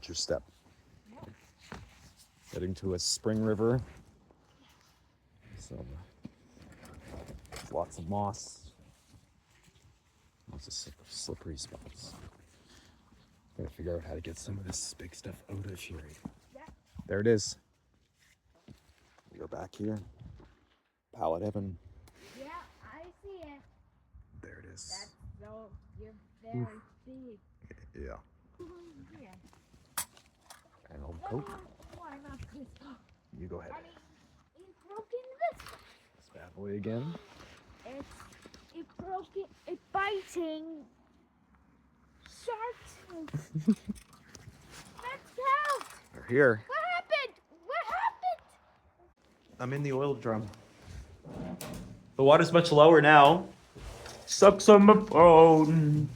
watch your step. Heading to a spring river. So lots of moss. Lots of slippery spots. Gotta figure out how to get some of this big stuff out of here. There it is. We go back here. Pallet heaven. Yeah, I see it. There it is. That's so, you're very big. Yeah. Yeah. And old coat. Why not this? You go ahead. And it broke in this. This bad boy again. It broke it. It's biting. Shark tooth. Let's go. We're here. What happened? What happened? I'm in the oil drum. The water's much lower now. Sucks on my phone.